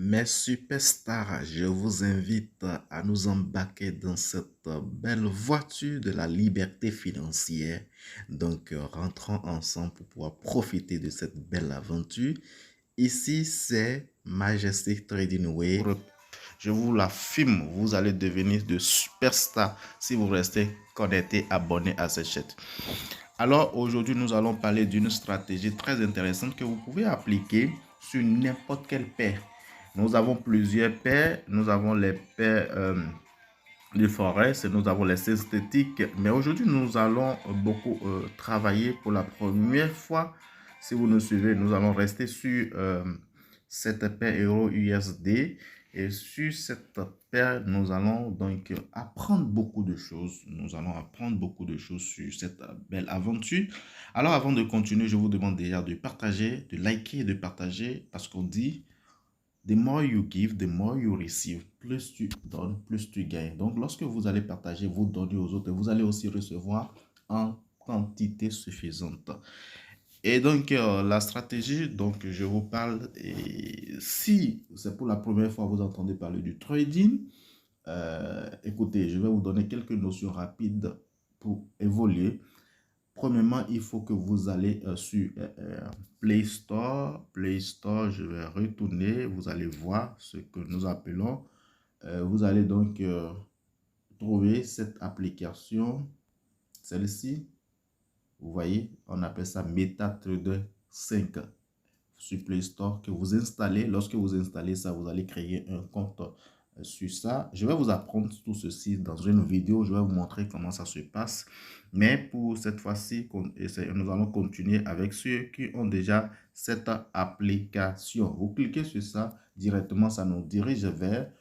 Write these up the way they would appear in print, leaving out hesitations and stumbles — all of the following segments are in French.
Mes superstars, je vous invite à nous embarquer dans cette belle voiture de la liberté financière. Donc, rentrons ensemble pour pouvoir profiter de cette belle aventure. Ici, c'est Majestic Trading Way. Je vous l'affirme, vous allez devenir de superstars si vous restez connecté, abonné à cette chaîne. Alors, aujourd'hui, nous allons parler d'une stratégie très intéressante que vous pouvez appliquer sur n'importe quelle paire. Nous avons plusieurs paires. Nous avons les paires de Forex, nous avons les synthétiques. Mais aujourd'hui, nous allons beaucoup travailler pour la première fois. Si vous nous suivez, nous allons rester sur cette paire euro USD. Et sur cette paire, nous allons donc apprendre beaucoup de choses. Nous allons apprendre beaucoup de choses sur cette belle aventure. Alors, avant de continuer, je vous demande déjà de partager, de liker et de partager parce qu'on dit the more you give, the more you receive. Plus tu donnes, plus tu gagnes. Donc, lorsque vous allez partager, vous donnez aux autres, vous allez aussi recevoir en quantité suffisante. Et donc, la stratégie, donc je vous parle, et si c'est pour la première fois que vous entendez parler du trading, écoutez, je vais vous donner quelques notions rapides pour évoluer. Premièrement, il faut que vous allez sur Play Store. Play Store, je vais retourner. Vous allez voir ce que nous appelons. Vous allez donc trouver cette application, celle-ci. Vous voyez, on appelle ça MetaTrader 5 sur Play Store que vous installez. Lorsque vous installez ça, vous allez créer un compte sur ça. Je vais vous apprendre tout ceci dans une vidéo. Je vais vous montrer comment ça se passe. Mais pour cette fois-ci, nous allons continuer avec ceux qui ont déjà cette application. Vous cliquez sur ça directement, ça nous dirige vers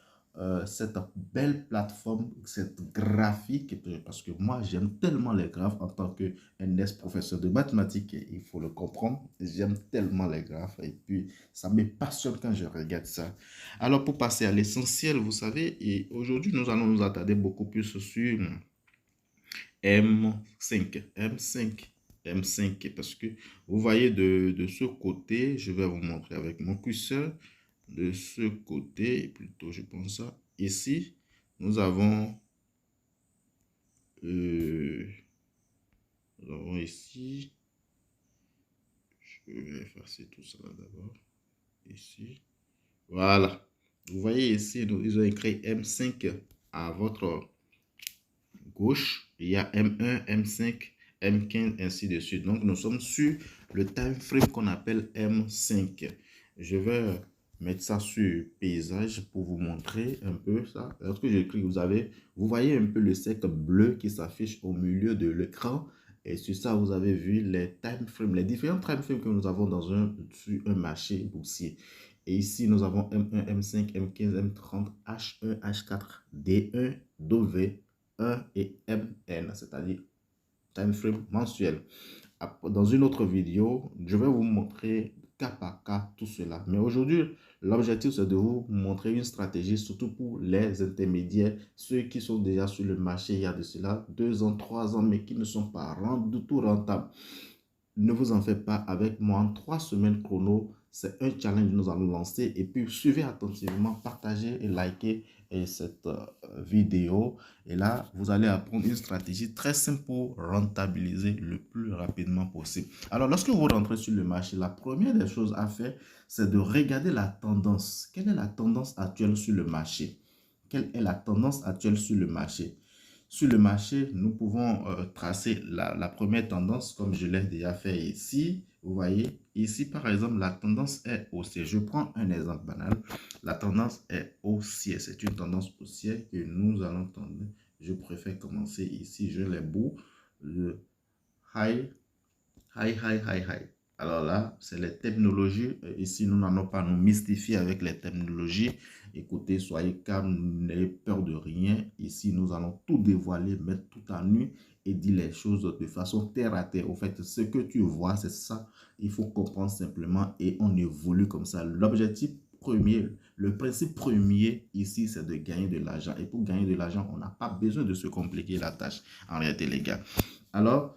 cette belle plateforme, cette graphique, parce que moi j'aime tellement les graphes en tant qu'un ex-professeur de mathématiques, il faut le comprendre, j'aime tellement les graphes et puis ça me passionne quand je regarde ça. Alors pour passer à l'essentiel, vous savez, et aujourd'hui nous allons nous attarder beaucoup plus sur M5, parce que vous voyez de ce côté, je vais vous montrer avec mon curseur. De ce côté, plutôt je pense ça, ici, nous avons ici, je vais effacer tout ça d'abord, ici, voilà. Vous voyez ici, ils ont écrit M5 à votre gauche, il y a M1, M5, M15, ainsi de suite. Donc, nous sommes sur le time frame qu'on appelle M5. Je vais mettre ça sur paysage pour vous montrer un peu ça. Lorsque j'écris, vous voyez un peu le cercle bleu qui s'affiche au milieu de l'écran. Et sur ça, vous avez vu les time frames, les différents time frames que nous avons sur un marché boursier. Et ici, nous avons M1, M5, M15, M30, H1, H4, D1, W, 1 et MN, c'est-à-dire time frame mensuel. Dans une autre vidéo, je vais vous montrer cas par cas tout cela. Mais aujourd'hui, l'objectif, c'est de vous montrer une stratégie, surtout pour les intermédiaires, ceux qui sont déjà sur le marché il y a de cela 2 ans, 3 ans, mais qui ne sont pas du tout rentables. Ne vous en faites pas avec moi. En 3 semaines chrono, c'est un challenge que nous allons lancer. Et puis, suivez attentivement, partagez et likez cette vidéo. Et là, vous allez apprendre une stratégie très simple pour rentabiliser le plus rapidement possible. Alors, lorsque vous rentrez sur le marché, la première des choses à faire, c'est de regarder la tendance. Quelle est la tendance actuelle sur le marché? Quelle est la tendance actuelle sur le marché? Sur le marché, nous pouvons tracer la première tendance comme je l'ai déjà fait ici. Vous voyez, ici par exemple, la tendance est haussière. Je prends un exemple banal. La tendance est haussière. C'est une tendance haussière que nous allons tendre. Je préfère commencer ici. Je les bouts. Le high, high, high, high, high. Alors là, c'est les terminologies. Ici, nous n'allons pas nous mystifier avec les terminologies. Écoutez, soyez calme, n'ayez peur de rien. Ici, nous allons tout dévoiler, mettre tout à nu et dire les choses de façon terre à terre. Au fait, ce que tu vois, c'est ça. Il faut comprendre simplement et on évolue comme ça. L'objectif premier, le principe premier ici, c'est de gagner de l'argent. Et pour gagner de l'argent, on n'a pas besoin de se compliquer la tâche en réalité, les gars. Alors,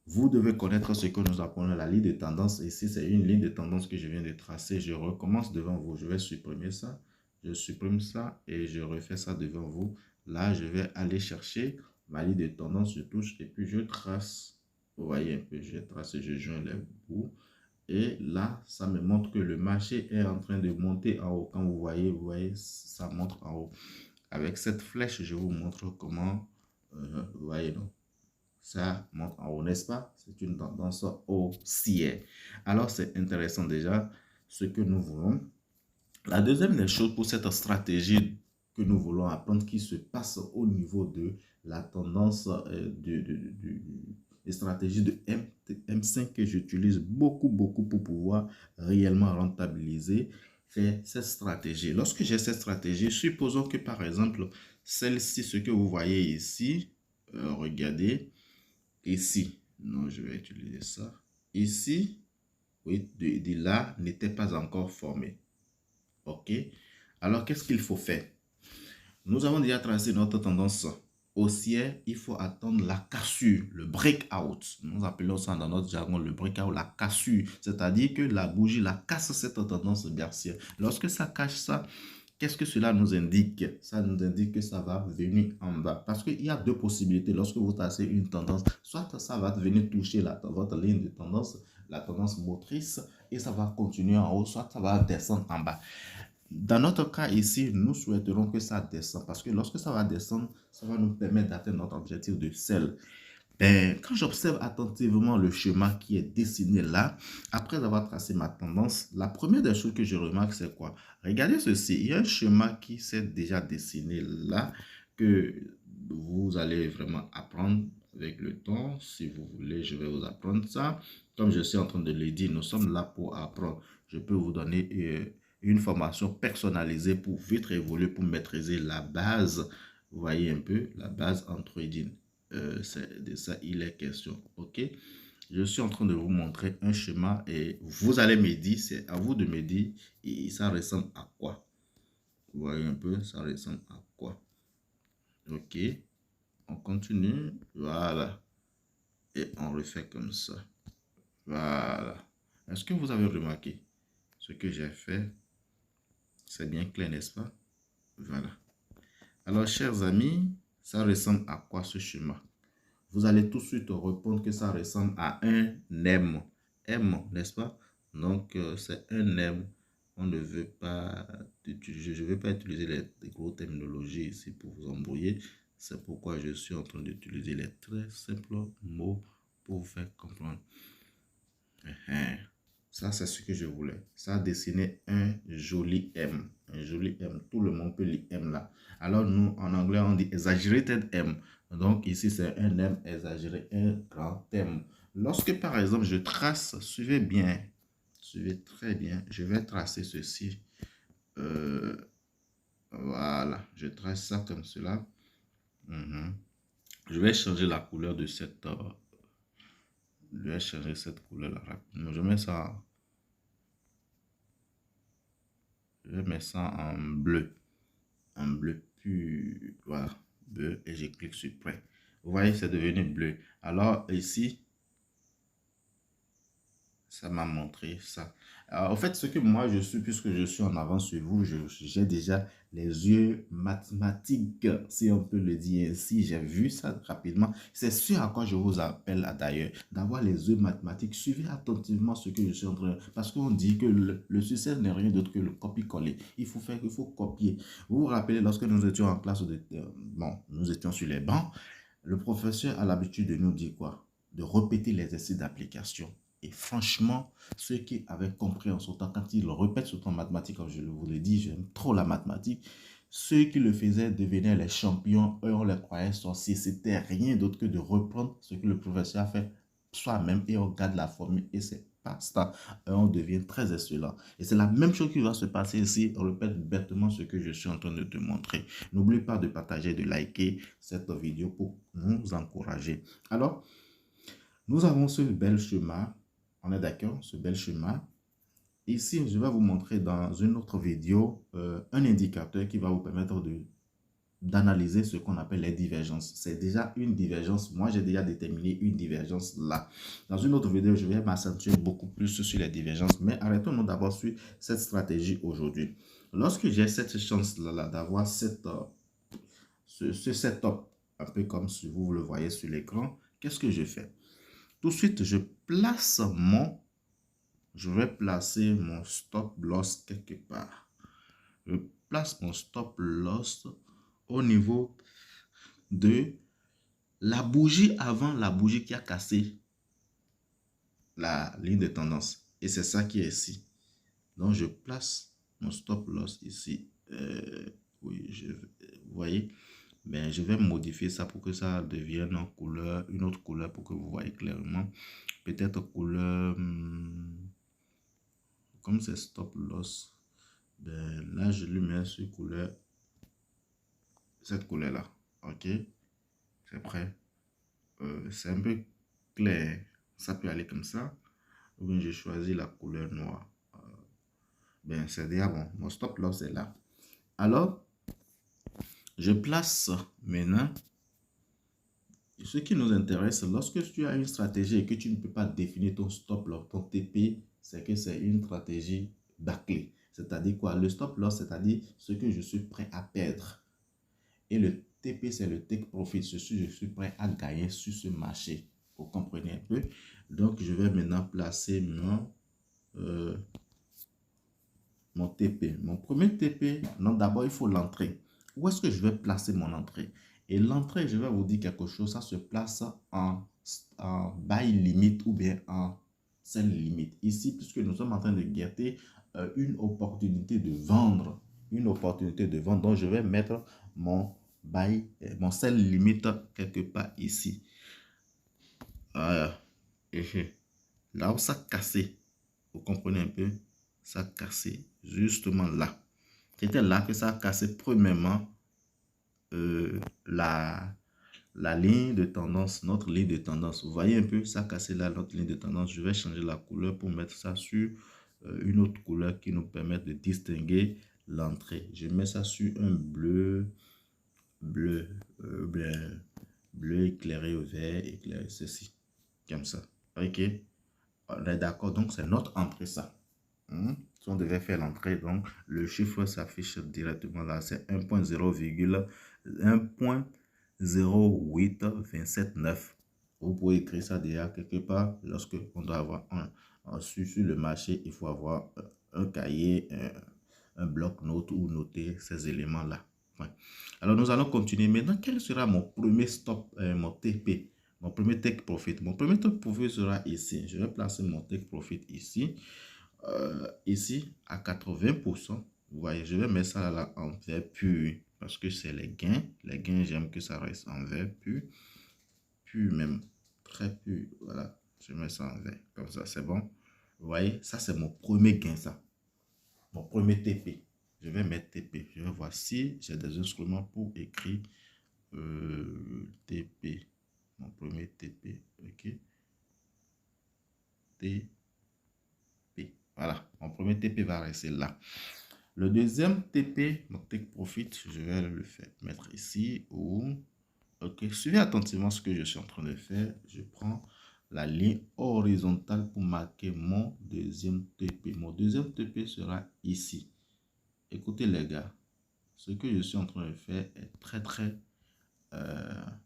Vous devez connaître ce que nous appelons la ligne de tendance. Ici, c'est une ligne de tendance que je viens de tracer. Je recommence devant vous. Je vais supprimer ça. Je supprime ça et je refais ça devant vous. Là, je vais aller chercher ma ligne de tendance. Je touche et puis je trace. Vous voyez un peu, je trace et je joins les bouts. Et là, ça me montre que le marché est en train de monter en haut. Quand vous voyez, ça montre en haut. Avec cette flèche, je vous montre comment, vous voyez, non? Ça monte en haut, n'est-ce pas? C'est une tendance haussière. Alors, c'est intéressant déjà ce que nous voulons. La deuxième des choses pour cette stratégie que nous voulons apprendre qui se passe au niveau de la tendance des stratégies de M5 que j'utilise beaucoup pour pouvoir réellement rentabiliser, c'est cette stratégie. Lorsque j'ai cette stratégie, supposons que par exemple, celle-ci, ce que vous voyez ici, regardez, ici, non, je vais utiliser ça. Ici, oui, de là, n'était pas encore formé. OK? Alors, qu'est-ce qu'il faut faire? Nous avons déjà tracé notre tendance haussière. Il faut attendre la cassure, le breakout. Nous appelons ça dans notre jargon le breakout, la cassure. C'est-à-dire que la bougie, la casse cette tendance baissière. Lorsque ça cache ça, qu'est-ce que cela nous indique? Ça nous indique que ça va venir en bas. Parce qu'il y a deux possibilités. Lorsque vous tracez une tendance, soit ça va venir toucher votre ligne de tendance, la tendance motrice, et ça va continuer en haut, soit ça va descendre en bas. Dans notre cas ici, nous souhaiterons que ça descende parce que lorsque ça va descendre, ça va nous permettre d'atteindre notre objectif de sell. Quand j'observe attentivement le schéma qui est dessiné là, après avoir tracé ma tendance, la première des choses que je remarque, c'est quoi? Regardez ceci, il y a un schéma qui s'est déjà dessiné là, que vous allez vraiment apprendre avec le temps. Si vous voulez, je vais vous apprendre ça. Comme je suis en train de le dire, nous sommes là pour apprendre. Je peux vous donner une formation personnalisée pour vite évoluer, pour maîtriser la base. Vous voyez un peu, la base en trading. C'est de ça il est question. OK? Je suis en train de vous montrer un schéma et vous allez me dire, c'est à vous de me dire, et ça ressemble à quoi? Vous voyez un peu, ça ressemble à quoi? OK? On continue. Voilà. Et on refait comme ça. Voilà. Est-ce que vous avez remarqué ce que j'ai fait? C'est bien clair, n'est-ce pas? Voilà. Alors, chers amis, ça ressemble à quoi ce schéma? Vous allez tout de suite répondre que ça ressemble à un M. M, n'est-ce pas? Donc, c'est un M. On ne veut pas utiliser, je ne vais pas utiliser les gros terminologies ici pour vous embrouiller. C'est pourquoi je suis en train d'utiliser les très simples mots pour vous faire comprendre. Ça, c'est ce que je voulais. Ça a dessiné un joli M. Un joli M. Tout le monde peut lire M là. Alors, nous, en anglais, on dit exaggerated M. Donc, ici, c'est un M exagéré, un grand M. Lorsque, par exemple, je trace, suivez bien, suivez très bien, je vais tracer ceci. Voilà, je trace ça comme cela. Je vais changer la couleur de cette... je vais changer cette couleur là rapidement. Je mets ça... Je mets ça en bleu. En bleu pur. Voilà. Bleu. Et je clique sur prêt. Vous voyez, c'est devenu bleu. Alors, ici, ça m'a montré ça. Alors, en fait, ce que moi je suis, puisque je suis en avance sur vous, j'ai déjà les yeux mathématiques, si on peut le dire ainsi. J'ai vu ça rapidement. C'est ce à quoi je vous appelle d'ailleurs, d'avoir les yeux mathématiques. Suivez attentivement ce que je suis en train de... Parce qu'on dit que le succès n'est rien d'autre que le copier-coller. Il faut copier. Vous vous rappelez, lorsque nous étions en classe, bon, nous étions sur les bancs, le professeur a l'habitude de nous dire quoi? De répéter les exercices d'application. Et franchement, ceux qui avaient compris en son temps, quand ils le répètent sur ton mathématique, comme je vous l'ai dit, j'aime trop la mathématique, ceux qui le faisaient devenaient les champions, eux on les croyait sorciers. C'était rien d'autre que de reprendre ce que le professeur a fait soi-même et on garde la formule et c'est basta. On devient très excellent. Et c'est la même chose qui va se passer ici. On répète bêtement ce que je suis en train de te montrer. N'oublie pas de partager, de liker cette vidéo pour nous encourager. Alors, nous avons ce bel schéma. On est d'accord, ce bel schéma. Ici, je vais vous montrer dans une autre vidéo un indicateur qui va vous permettre de d'analyser ce qu'on appelle les divergences. C'est déjà une divergence. Moi, j'ai déjà déterminé une divergence là. Dans une autre vidéo, je vais m'accentuer beaucoup plus sur les divergences, mais arrêtons-nous d'abord sur cette stratégie aujourd'hui. Lorsque j'ai cette chance-là d'avoir ce setup, un peu comme si vous le voyez sur l'écran, qu'est-ce que je fais? Tout de suite, je vais placer mon stop loss quelque part. Je place mon stop loss au niveau de la bougie avant la bougie qui a cassé la ligne de tendance. Et c'est ça qui est ici. Donc, je place mon stop loss ici. Oui, vous voyez, ben, je vais modifier ça pour que ça devienne en couleur, une autre couleur pour que vous voyez clairement. Peut-être couleur, comme c'est stop loss, ben, là, je lui mets sur couleur, cette couleur-là. OK, c'est prêt. C'est un peu clair. Ça peut aller comme ça. Ou bien je choisis la couleur noire. Ben, c'est déjà bon. Mon stop loss est là. Alors, je place maintenant. Ce qui nous intéresse, lorsque tu as une stratégie et que tu ne peux pas définir ton stop loss, ton TP, c'est que c'est une stratégie bâclée. C'est-à-dire quoi? Le stop loss, c'est-à-dire ce que je suis prêt à perdre. Et le TP, c'est le take profit. Je suis prêt à gagner sur ce marché. Vous comprenez un peu? Donc, je vais maintenant placer mon TP. Mon premier TP, non, d'abord, il faut l'entrée. Où est-ce que je vais placer mon entrée? Et l'entrée, je vais vous dire quelque chose, ça se place en buy limit ou bien en sell limit. Ici, puisque nous sommes en train de guetter une opportunité de vendre. Une opportunité de vendre. Donc, je vais mettre mon buy, mon sell limit quelque part ici. Là où ça a cassé, vous comprenez un peu? Ça a cassé justement là. C'était là que ça a cassé premièrement la ligne de tendance, notre ligne de tendance. Vous voyez un peu, ça a cassé là notre ligne de tendance. Je vais changer la couleur pour mettre ça sur une autre couleur qui nous permet de distinguer l'entrée. Je mets ça sur un bleu éclairé au vert, éclairé ceci, comme ça. Ok, on est d'accord, donc c'est notre entrée ça. Si on devait faire l'entrée, donc le chiffre s'affiche directement là, c'est 1.0,1.08279. Vous pouvez écrire ça déjà quelque part. Lorsque on doit avoir sur le marché, il faut avoir un cahier, un bloc-notes où noter ces éléments-là. Ouais. Alors nous allons continuer. Maintenant, quel sera mon premier stop, mon TP, mon premier take profit? Mon premier take profit sera ici. Je vais placer mon take profit ici. Ici à 80%. Vous voyez, je vais mettre ça là en vert pur parce que c'est les gains. Les gains, j'aime que ça reste en vert pur. Pur même, très pur. Voilà, je mets ça en vert. Comme ça, c'est bon. Vous voyez, ça c'est mon premier gain, ça. Mon premier TP. Je vais mettre TP. Je vais voir si j'ai des instruments pour écrire TP. Mon premier TP. OK. TP. Voilà, mon premier TP va rester là. Le deuxième TP, mon take profit, je vais le faire mettre ici. Ok, suivez attentivement ce que je suis en train de faire. Je prends la ligne horizontale pour marquer mon deuxième TP. Mon deuxième TP sera ici. Écoutez les gars, ce que je suis en train de faire est très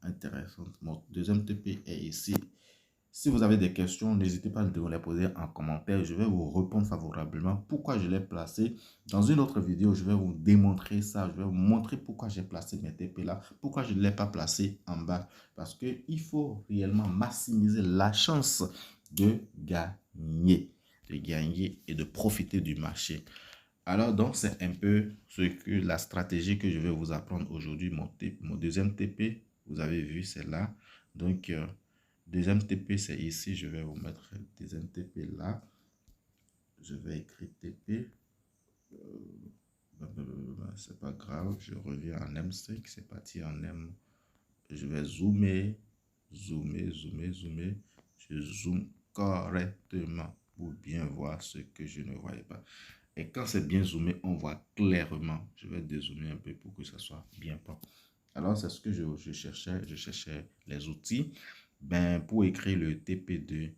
intéressant. Mon deuxième TP est ici. Si vous avez des questions, n'hésitez pas à me les poser en commentaire. Je vais vous répondre favorablement. Pourquoi je l'ai placé. Dans une autre vidéo, je vais vous démontrer ça. Je vais vous montrer pourquoi j'ai placé mes TP là. Pourquoi je ne l'ai pas placé en bas. Parce qu'il faut réellement maximiser la chance de gagner. De gagner et de profiter du marché. Alors, donc, c'est un peu la stratégie que je vais vous apprendre aujourd'hui. Mon deuxième TP, vous avez vu, c'est là. Donc, deuxième TP, c'est ici. Je vais vous mettre deuxième TP là. Je vais écrire TP. C'est pas grave. Je reviens en M5. C'est parti en M. Je vais zoomer. Je zoome correctement pour bien voir ce que je ne voyais pas. Et quand c'est bien zoomé, on voit clairement. Je vais dézoomer un peu pour que ça soit bien propre. Alors, c'est ce que je cherchais. Je cherchais les outils pour écrire le TP2.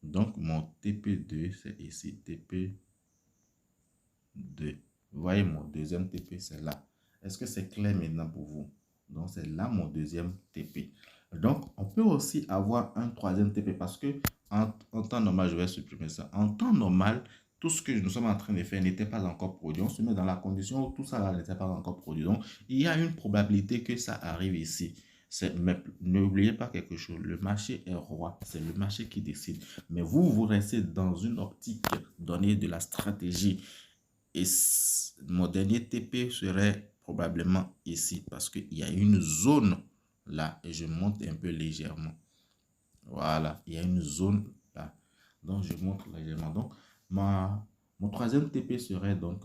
Donc, mon TP2, c'est ici. TP2. Vous voyez, mon deuxième TP, c'est là. Est-ce que c'est clair maintenant pour vous? Donc, c'est là mon deuxième TP. Donc, on peut aussi avoir un troisième TP parce que en temps normal, je vais supprimer ça. En temps normal, tout ce que nous sommes en train de faire n'était pas encore produit. On se met dans la condition où tout ça n'était pas encore produit. Donc, il y a une probabilité que ça arrive ici. Mais n'oubliez pas quelque chose, le marché est roi, c'est le marché qui décide. Mais vous restez dans une optique donnée de la stratégie. Et mon dernier TP serait probablement ici parce qu'il y a une zone là et je monte un peu légèrement. Voilà, il y a une zone là. Donc, je monte légèrement. Donc, mon troisième TP serait donc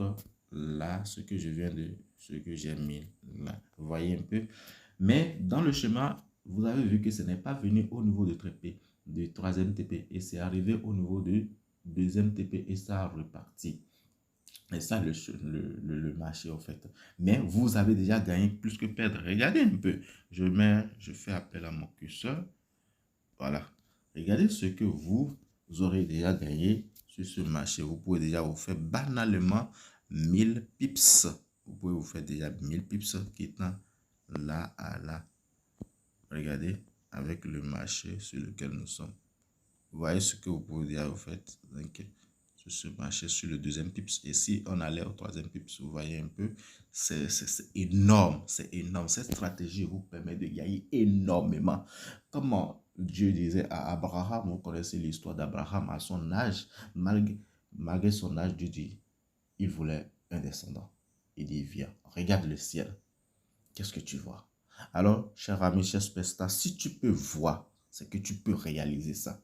là, ce que j'ai mis là. Vous voyez un peu. Mais dans le schéma, vous avez vu que ce n'est pas venu au niveau de TP, du troisième TP et c'est arrivé au niveau du deuxième TP et ça a reparti. Et ça, le marché, en fait. Mais vous avez déjà gagné plus que perdre. Regardez un peu. Je fais appel à mon curseur. Voilà. Regardez ce que vous aurez déjà gagné sur ce marché. Vous pouvez déjà vous faire banalement 1000 pips. Vous pouvez vous faire déjà 1000 pips quittant là à là. Regardez avec le marché sur lequel nous sommes. Vous voyez ce que vous pouvez déjà vous faire. Donc, sur ce marché, sur le deuxième pips. Et si on allait au troisième pips, vous voyez un peu, c'est énorme. C'est énorme. Cette stratégie vous permet de gagner énormément. Comment Dieu disait à Abraham, vous connaissez l'histoire d'Abraham à son âge, malgré son âge, Dieu dit, il voulait un descendant. Il dit, viens, regarde le ciel. Qu'est-ce que tu vois? Alors, cher ami, cher spectateur, si tu peux voir, c'est que tu peux réaliser ça.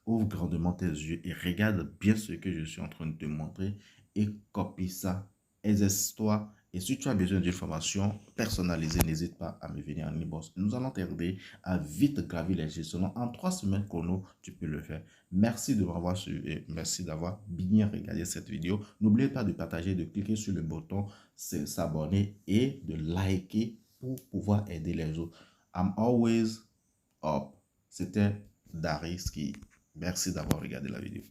Ouvre grandement tes yeux et regarde bien ce que je suis en train de te montrer et copie ça, exerce-toi. Et si tu as besoin d'une formation personnalisée, n'hésite pas à me venir en inbox. Nous allons t'aider à vite gravir les gestions. En 3 semaines chrono, tu peux le faire. Merci de m'avoir suivi et merci d'avoir bien regardé cette vidéo. N'oubliez pas de partager, de cliquer sur le bouton s'abonner et de liker pour pouvoir aider les autres. I'm always up. C'était Daris qui... Merci d'avoir regardé la vidéo.